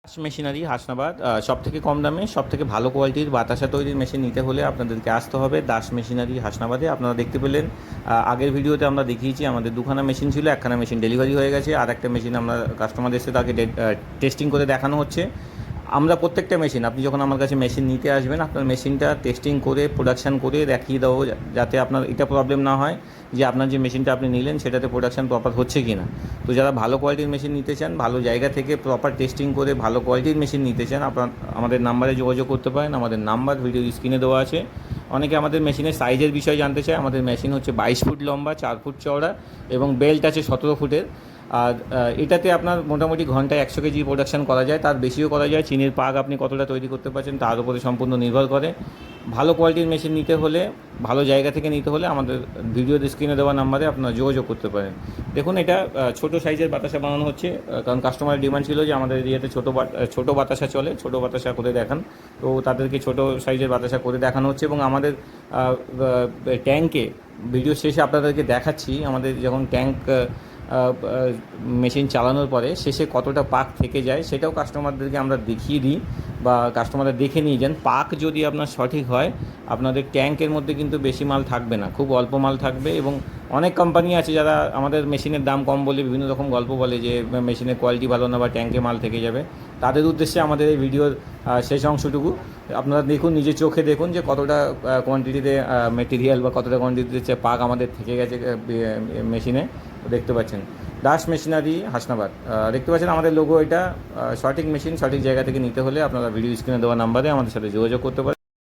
Das machinery Hasnabad সবথেকে কম দামে সবথেকে ভালো কোয়ালিটির বাতাসা তৈরির মেশিন নিতে হলে আপনাদেরকে আসতে হবে দাস মেশিনারি হাসনাবাদে। আপনারা দেখতে পেলেন আগের ভিডিওতে আমরা দেখিয়েছি আমাদের দুখানা মেশিন ছিল, একখানা মেশিন ডেলিভারি হয়ে গেছে, আর একটা মেশিন আমরা কাস্টমারদের এসে তাকে টেস্টিং করে দেখানো হচ্ছে। আমরা প্রত্যেকটা মেশিন, আপনি যখন আমার কাছে মেশিন নিতে আসবেন আপনার মেশিনটা টেস্টিং করে প্রোডাকশান করে দেখিয়ে দেবো, যাতে আপনার এটা প্রবলেম না হয় যে আপনার যে মেশিনটা আপনি নিলেন সেটাতে প্রোডাকশান প্রপার হচ্ছে কি না। তো যারা ভালো কোয়ালিটির মেশিন নিতে চান, ভালো জায়গা থেকে প্রপার টেস্টিং করে ভালো কোয়ালিটির মেশিন নিতে চান, আপনার আমাদের নাম্বারে যোগাযোগ করতে পারেন। আমাদের নাম্বার ভিডিও স্ক্রিনে দেওয়া আছে। অনেকে আমাদের মেশিনের সাইজের বিষয়ে জানতে চায়। আমাদের মেশিন হচ্ছে 22 ফুট লম্বা, 4 ফুট চওড়া এবং বেল্ট আছে 17 ফুটের। আর এটাতে আপনার মোটামুটি ঘন্টায় 100 কেজি প্রোডাকশান করা যায়, তার বেশিও করা যায়। চিনির পাক আপনি কতটা তৈরি করতে পারছেন তার উপরে সম্পূর্ণ নির্ভর করে। ভালো কোয়ালিটির মেশিন নিতে হলে, ভালো জায়গা থেকে নিতে হলে আমাদের ভিডিও স্ক্রিনে দেওয়া নাম্বারে আপনারা যোগাযোগ করতে পারেন। দেখুন, এটা ছোটো সাইজের বাতাসা বানানো হচ্ছে, কারণ কাস্টমারের ডিমান্ড ছিল যে আমাদের এরিয়াতে ছোটো বাতাসা চলে, ছোটো বাতাসা করে দেখান। তো তাদেরকে ছোটো সাইজের বাতাসা করে দেখানো হচ্ছে এবং আমাদের ট্যাঙ্কে ভিডিও শেষে আপনাদেরকে দেখাচ্ছি আমাদের যখন ট্যাঙ্ক মেশিন চালানোর পরে শেষে কতটা পাক থেকে যায় সেটাও কাস্টমারদেরকে আমরা দেখিয়ে দিই, বা কাস্টমাররা দেখে নিয়ে যান। পাক যদি আপনার সঠিক হয় আপনাদের ট্যাঙ্কের মধ্যে কিন্তু বেশি মাল থাকবে না, খুব অল্প মাল থাকবে। এবং অনেক কোম্পানি আছে যারা আমাদের মেশিনের দাম কম বলে বিভিন্ন রকম গল্প বলে যে মেশিনের কোয়ালিটি ভালো না বা ট্যাঙ্কে মাল থেকে যাবে। তাদের উদ্দেশ্যে আমাদের এই ভিডিওর শেষ অংশটুকু আপনারা দেখুন, নিজের চোখে দেখুন যে কতটা কোয়ান্টিটিতে মেটেরিয়াল বা কতটা কোয়ান্টিটিতে পাক আমাদের থেকে গেছে মেশিনে। দেখতে পাচ্ছেন দাস মেশিনারি হাসনাবাদ, দেখতে পাচ্ছেন আমাদের লোগো। এটা সঠিক মেশিন সঠিক জায়গা থেকে নিতে হলে আপনারা ভিডিও স্ক্রিনে দেওয়া নাম্বারে আমাদের সাথে যোগাযোগ করতে পারেন।